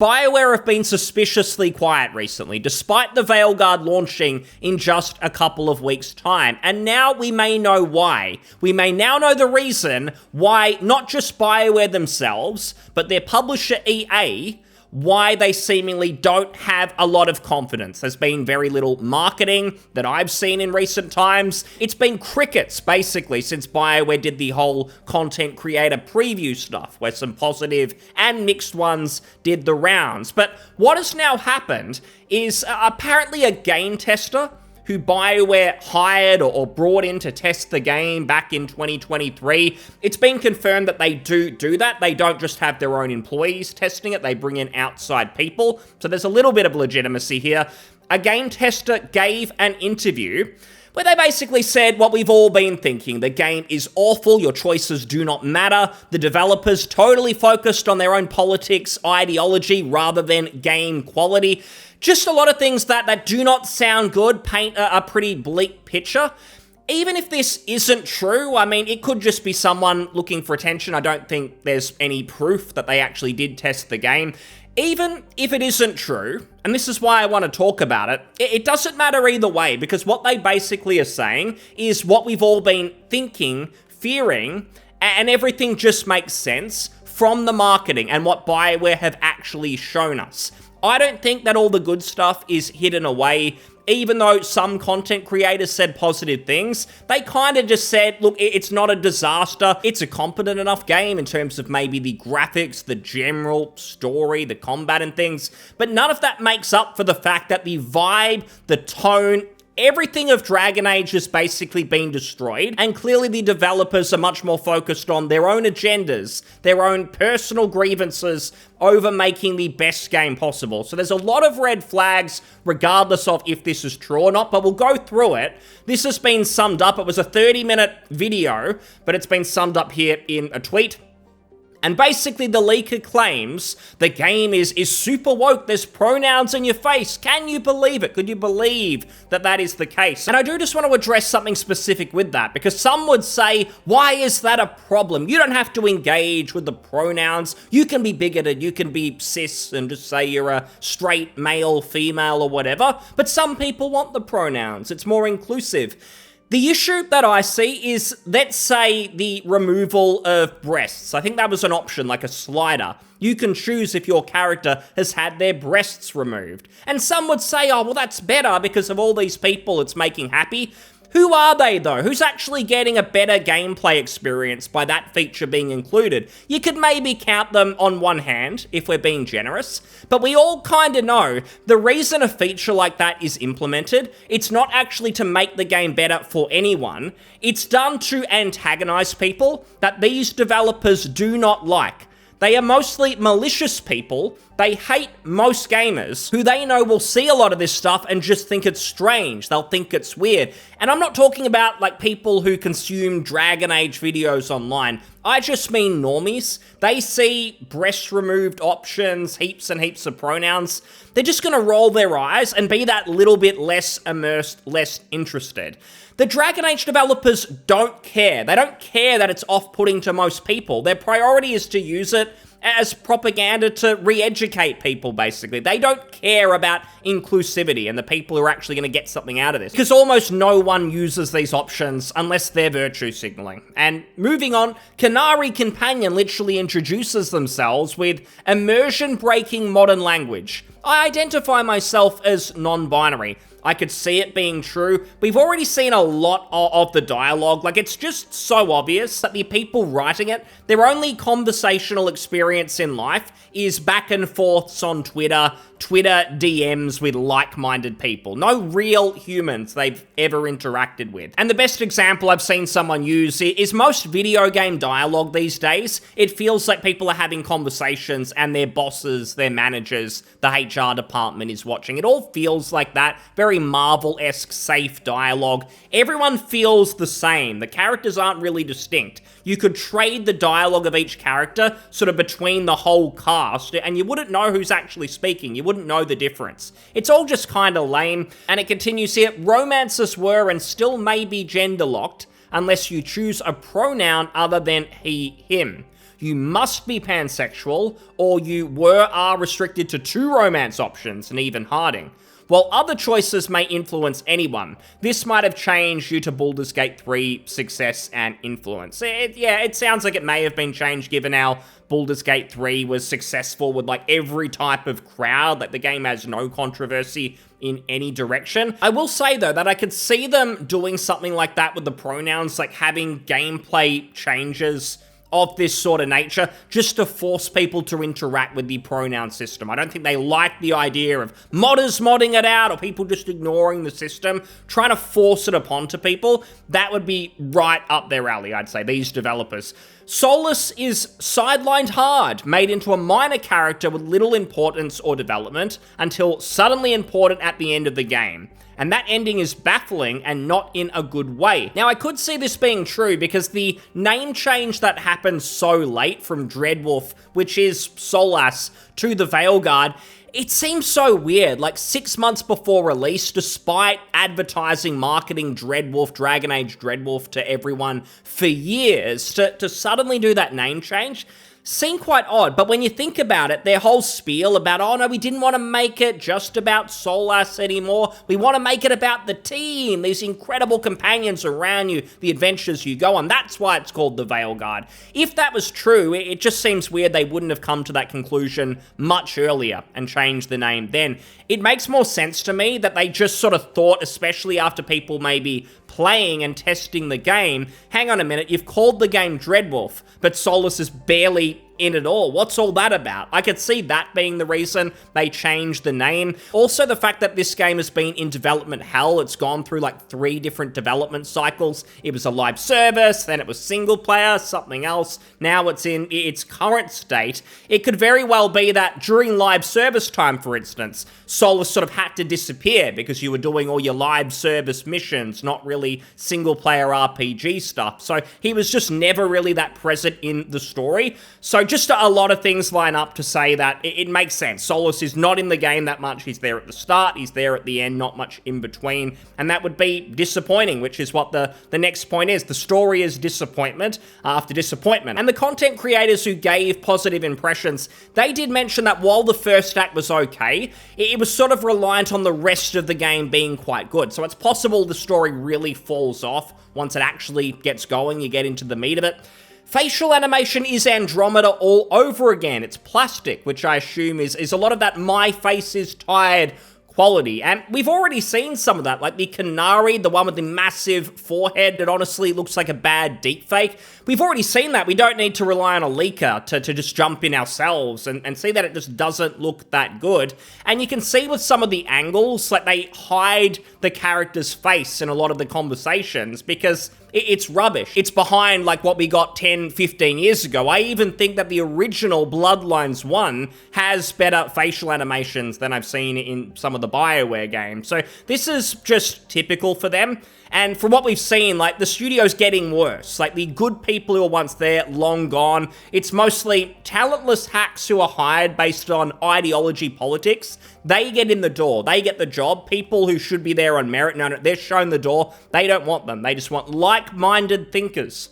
BioWare have been suspiciously quiet recently, despite the Veilguard launching in just a couple of weeks' time, and now we may know why. We may now know the reason why not just BioWare themselves, but their publisher EA, why they seemingly don't have a lot of confidence. There's been very little marketing that I've seen in recent times. It's been crickets, basically, since BioWare did the whole content creator preview stuff, where some positive and mixed ones did the rounds. But what has now happened is apparently a game tester who BioWare hired or brought in to test the game back in 2023. It's been confirmed that they do that. They don't just have their own employees testing it, they bring in outside people. So there's a little bit of legitimacy here. A game tester gave an interview where they basically said what we've all been thinking. The game is awful, your choices do not matter, the developers totally focused on their own politics, ideology, rather than game quality. Just a lot of things that do not sound good, paint a pretty bleak picture. Even if this isn't true, I mean, it could just be someone looking for attention. I don't think there's any proof that they actually did test the game. Even if it isn't true, and this is why I want to talk about it, it doesn't matter either way, because what they basically are saying is what we've all been thinking, fearing, and everything just makes sense from the marketing and what BioWare have actually shown us. I don't think that all the good stuff is hidden away. Even though some content creators said positive things, they kind of just said, look, it's not a disaster. It's a competent enough game in terms of maybe the graphics, the general story, the combat and things. But none of that makes up for the fact that the vibe, the tone, everything of Dragon Age has basically been destroyed, and clearly the developers are much more focused on their own agendas, their own personal grievances over making the best game possible. So there's a lot of red flags, regardless of if this is true or not, but we'll go through it. This has been summed up. It was a 30-minute video, but it's been summed up here in a tweet. And basically the leaker claims the game is super woke, there's pronouns in your face. Can you believe it? Could you believe that that is the case? And I do just want to address something specific with that, because some would say, why is that a problem? You don't have to engage with the pronouns. You can be bigoted, you can be cis and just say you're a straight male, female, or whatever. But some people want the pronouns. It's more inclusive. The issue that I see is, let's say, the removal of breasts. I think that was an option, like a slider. You can choose if your character has had their breasts removed. And some would say, oh, well, that's better because of all these people it's making happy. Who are they, though? Who's actually getting a better gameplay experience by that feature being included? You could maybe count them on one hand, if we're being generous, but we all kind of know the reason a feature like that is implemented, it's not actually to make the game better for anyone, it's done to antagonize people that these developers do not like. They are mostly malicious people. They hate most gamers who they know will see a lot of this stuff and just think it's strange. They'll think it's weird. And I'm not talking about like people who consume Dragon Age videos online. I just mean normies. They see breast removed options, heaps and heaps of pronouns. They're just gonna roll their eyes and be that little bit less immersed, less interested. The Dragon Age developers don't care. They don't care that it's off-putting to most people. Their priority is to use it as propaganda to re-educate people, basically. They don't care about inclusivity and the people who are actually going to get something out of this, because almost no one uses these options unless they're virtue signaling. And moving on, Canary Companion literally introduces themselves with immersion-breaking modern language. I identify myself as non-binary. I could see it being true. We've already seen a lot of the dialogue. Like, it's just so obvious that the people writing it, their only conversational experience in life is back and forths on Twitter DMs with like-minded people. No real humans they've ever interacted with. And the best example I've seen someone use is most video game dialogue these days. It feels like people are having conversations and their bosses, their managers, the HR department is watching. It all feels like that. Very Marvel-esque safe dialogue. Everyone feels the same. The characters aren't really distinct. You could trade the dialogue of each character sort of between the whole cast, and you wouldn't know who's actually speaking. You wouldn't know the difference. It's all just kind of lame, and it continues here. Romances were and still may be gender-locked unless you choose a pronoun other than he, him. you must be pansexual, or you are restricted to 2 romance options and even harding. While other choices may influence anyone, this might have changed due to Baldur's Gate 3 success and influence. It sounds like it may have been changed given how Baldur's Gate 3 was successful with like every type of crowd, like the game has no controversy in any direction. I will say though that I could see them doing something like that with the pronouns, like having gameplay changes of this sort of nature, just to force people to interact with the pronoun system. I don't think they like the idea of modders modding it out or people just ignoring the system, trying to force it upon to people. That would be right up their alley, I'd say, these developers. Solus is sidelined hard, made into a minor character with little importance or development, until suddenly important at the end of the game. And that ending is baffling and not in a good way. Now, I could see this being true because the name change that happened so late from Dreadwolf, which is Solas, to the Veilguard, it seems so weird, like 6 months before release, despite advertising, marketing Dreadwolf, Dragon Age Dreadwolf to everyone for years, to suddenly do that name change seem quite odd. But when you think about it, their whole spiel about, oh no, we didn't want to make it just about Solas anymore. We want to make it about the team, these incredible companions around you, the adventures you go on. That's why it's called the Veilguard. If that was true, it just seems weird they wouldn't have come to that conclusion much earlier and changed the name then. It makes more sense to me that they just sort of thought, especially after people maybe playing and testing the game, hang on a minute, you've called the game Dreadwolf, but Solus is barely in it all. What's all that about? I could see that being the reason they changed the name. Also, the fact that this game has been in development hell. It's gone through like 3 different development cycles. It was a live service, then it was single player, something else. Now it's in its current state. It could very well be that during live service time, for instance, Solus sort of had to disappear because you were doing all your live service missions, not really single player RPG stuff. So he was just never really that present in the story. So just a lot of things line up to say that it makes sense. Solus is not in the game that much. He's there at the start, he's there at the end, not much in between. And that would be disappointing, which is what the next point is. The story is disappointment after disappointment. And the content creators who gave positive impressions, they did mention that while the first act was okay, it was sort of reliant on the rest of the game being quite good. So it's possible the story really falls off once it actually gets going, you get into the meat of it. Facial animation is Andromeda all over again. It's plastic, which I assume is a lot of that my face is tired quality. And we've already seen some of that, like the Canary, the one with the massive forehead that honestly looks like a bad deepfake. We've already seen that. We don't need to rely on a leaker to just jump in ourselves and see that it just doesn't look that good. And you can see with some of the angles, like they hide the character's face in a lot of the conversations because it's rubbish. It's behind like what we got 10, 15 years ago. I even think that the original Bloodlines 1 has better facial animations than I've seen in some of the BioWare games. So this is just typical for them. And from what we've seen, like the studio's getting worse. Like the good people who were once there, long gone. It's mostly talentless hacks who are hired based on ideology politics. They get in the door. They get the job. People who should be there on merit, no, they're shown the door. They don't want them. They just want like-minded thinkers.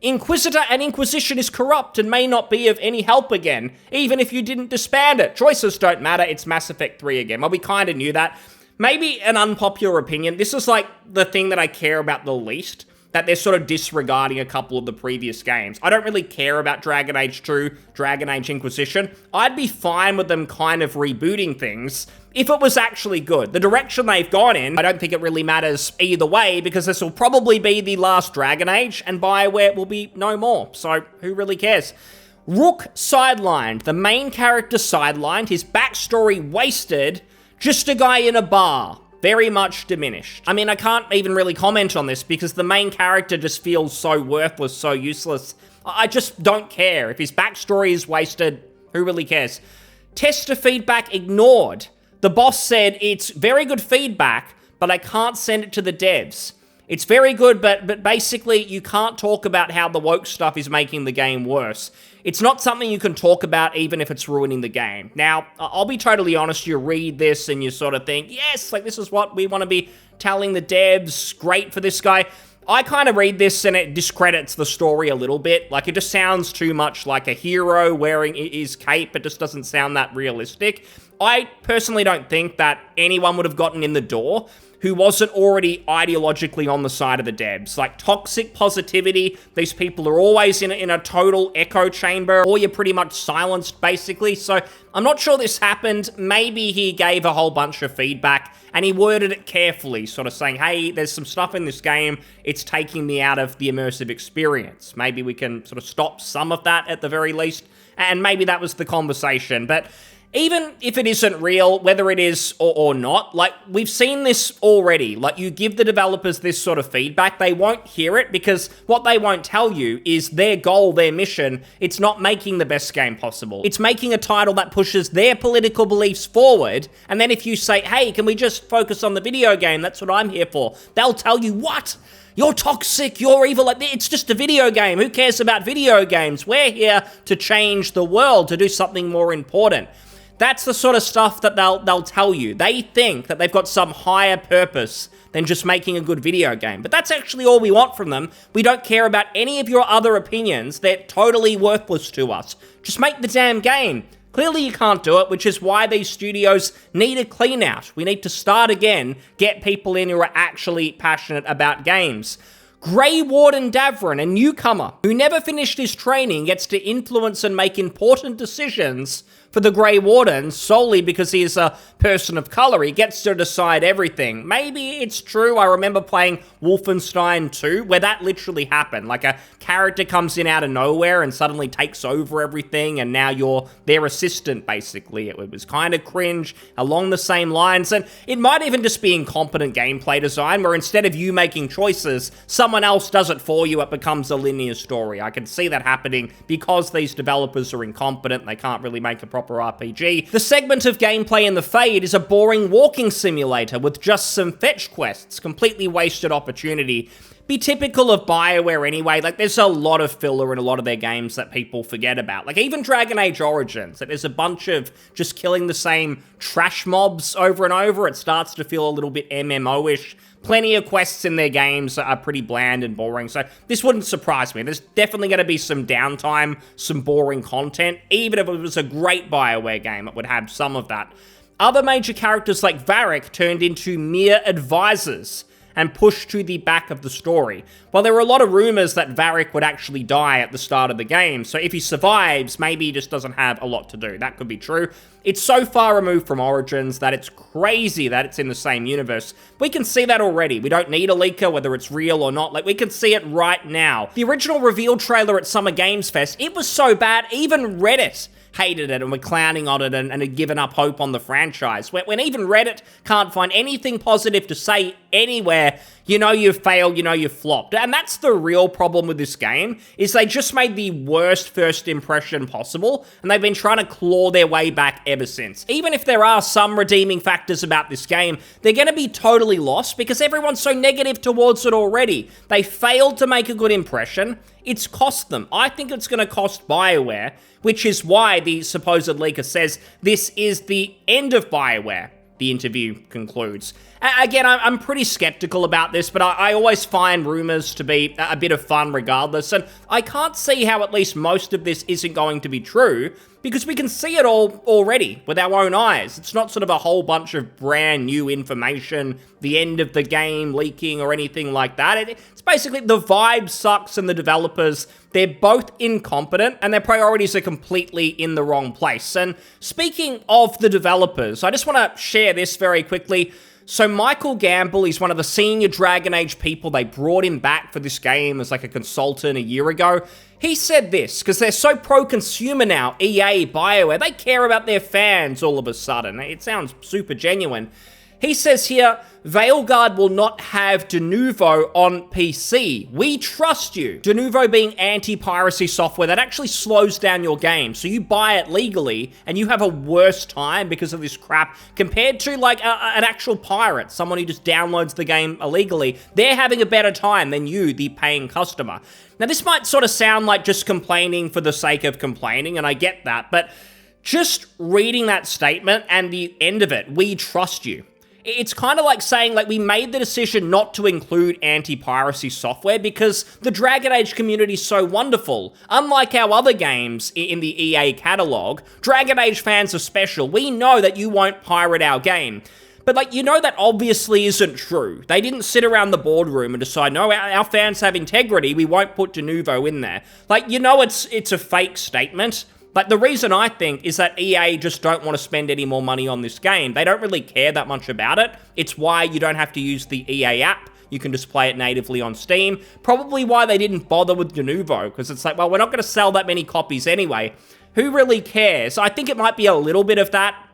Inquisitor and Inquisition is corrupt and may not be of any help again, even if you didn't disband it. Choices don't matter. It's Mass Effect 3 again. Well, we kind of knew that. Maybe an unpopular opinion. This is like the thing that I care about the least, that they're sort of disregarding a couple of the previous games. I don't really care about Dragon Age 2, Dragon Age Inquisition. I'd be fine with them kind of rebooting things if it was actually good. The direction they've gone in, I don't think it really matters either way because this will probably be the last Dragon Age and BioWare will be no more. So who really cares? Rook sidelined. The main character sidelined. His backstory wasted. Just a guy in a bar. Very much diminished. I mean, I can't even really comment on this because the main character just feels so worthless, so useless. I just don't care. If his backstory is wasted, who really cares? Tester feedback ignored. The boss said, it's very good feedback, but I can't send it to the devs. It's very good, but basically you can't talk about how the woke stuff is making the game worse. It's not something you can talk about even if it's ruining the game. Now, I'll be totally honest, you read this and you sort of think, yes, like this is what we want to be telling the devs, great for this guy. I kind of read this and it discredits the story a little bit. Like, it just sounds too much like a hero wearing his cape. It just doesn't sound that realistic. I personally don't think that anyone would have gotten in the door who wasn't already ideologically on the side of the devs. Like, toxic positivity, these people are always in a total echo chamber, or you're pretty much silenced, basically. So I'm not sure this happened. Maybe he gave a whole bunch of feedback, and he worded it carefully, sort of saying, hey, there's some stuff in this game, it's taking me out of the immersive experience. Maybe we can sort of stop some of that at the very least, and maybe that was the conversation. But even if it isn't real, whether it is or not, like, we've seen this already. Like, you give the developers this sort of feedback, they won't hear it, because what they won't tell you is their goal, their mission, it's not making the best game possible. It's making a title that pushes their political beliefs forward, and then if you say, hey, can we just focus on the video game, that's what I'm here for, they'll tell you, what? You're toxic, you're evil, like, it's just a video game, who cares about video games? We're here to change the world, to do something more important. That's the sort of stuff that they'll tell you. They think that they've got some higher purpose than just making a good video game. But that's actually all we want from them. We don't care about any of your other opinions. They're totally worthless to us. Just make the damn game. Clearly you can't do it, which is why these studios need a clean out. We need to start again, get people in who are actually passionate about games. Grey Warden Davrin, a newcomer who never finished his training, gets to influence and make important decisions for the Grey Warden solely because he is a person of color. He gets to decide everything. Maybe it's true. I remember playing Wolfenstein 2, where that literally happened. Like, a character comes in out of nowhere and suddenly takes over everything, and now you're their assistant, basically. It was kind of cringe, along the same lines, and it might even just be incompetent gameplay design, where instead of you making choices, someone else does it for you. It becomes a linear story. I can see that happening because these developers are incompetent. They can't really make a proper RPG. The segment of gameplay in the Fade is a boring walking simulator with just some fetch quests. Completely wasted opportunity. Be typical of BioWare anyway. Like, there's a lot of filler in a lot of their games that people forget about. Like, even Dragon Age Origins, there's a bunch of just killing the same trash mobs over and over. It starts to feel a little bit MMO-ish. Plenty of quests in their games are pretty bland and boring, so this wouldn't surprise me. There's definitely going to be some downtime, some boring content. Even if it was a great BioWare game, it would have some of that. Other major characters like Varric turned into mere advisors and pushed to the back of the story. Well, there were a lot of rumors that Varric would actually die at the start of the game, so if he survives, maybe he just doesn't have a lot to do. That could be true. It's so far removed from Origins that it's crazy that it's in the same universe. We can see that already. We don't need a leaker, whether it's real or not. Like, we can see it right now. The original reveal trailer at Summer Games Fest, it was so bad, even Reddit hated it and were clowning on it and had given up hope on the franchise. When even Reddit can't find anything positive to say anywhere, you know you've failed, you know you've flopped. And that's the real problem with this game, is they just made the worst first impression possible, and they've been trying to claw their way back ever since. Even if there are some redeeming factors about this game, they're going to be totally lost because everyone's so negative towards it already. They failed to make a good impression. It's cost them. I think it's going to cost BioWare, which is why the supposed leaker says this is the end of BioWare, the interview concludes. Again, I'm pretty skeptical about this, but I always find rumors to be a bit of fun regardless, and I can't see how at least most of this isn't going to be true, because we can see it all already with our own eyes. It's not sort of a whole bunch of brand new information, the end of the game leaking or anything like that. It's basically the vibe sucks and the developers, they're both incompetent and their priorities are completely in the wrong place. And speaking of the developers, I just want to share this very quickly. So Michael Gamble, he's one of the senior Dragon Age people. They brought him back for this game as like a consultant a year ago. He said this, because they're so pro-consumer now, EA, BioWare, they care about their fans all of a sudden. It sounds super genuine. He says here, Veilguard will not have de novo on PC. We trust you. De novo being anti-piracy software that actually slows down your game. So you buy it legally and you have a worse time because of this crap compared to like an actual pirate, someone who just downloads the game illegally. They're having a better time than you, the paying customer. Now this might sort of sound like just complaining for the sake of complaining, and I get that, but just reading that statement and the end of it, we trust you. It's kind of like saying, like, we made the decision not to include anti-piracy software because the Dragon Age community is so wonderful. Unlike our other games in the EA catalog, Dragon Age fans are special. We know that you won't pirate our game. But, like, you know that obviously isn't true. They didn't sit around the boardroom and decide, no, our fans have integrity, we won't put Denuvo in there. Like, you know it's a fake statement. Like, the reason I think is that EA just don't want to spend any more money on this game. They don't really care that much about it. It's why you don't have to use the EA app. You can just play it natively on Steam. Probably why they didn't bother with Denuvo, because it's like, well, we're not going to sell that many copies anyway. Who really cares? I think it might be a little bit of that.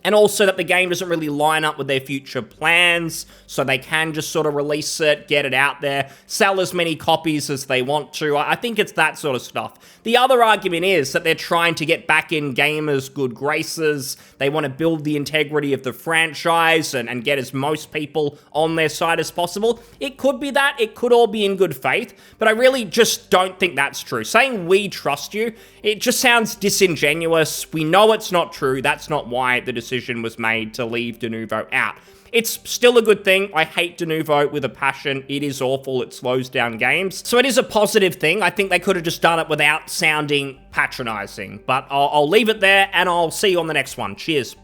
And also that the game doesn't really line up with their future plans, so they can just sort of release it, get it out there, sell as many copies as they want to. I think it's that sort of stuff. The other argument is that they're trying to get back in gamers' good graces. They want to build the integrity of the franchise and get as most people on their side as possible. It could be that. It could all be in good faith, but I really just don't think that's true. Saying we trust you, it just sounds disingenuous. We know it's not true. That's not why the decision was made to leave Denuvo out. It's still a good thing. I hate Denuvo with a passion. It is awful. It slows down games. So it is a positive thing. I think they could have just done it without sounding patronizing. But I'll leave it there, and I'll see you on the next one. Cheers.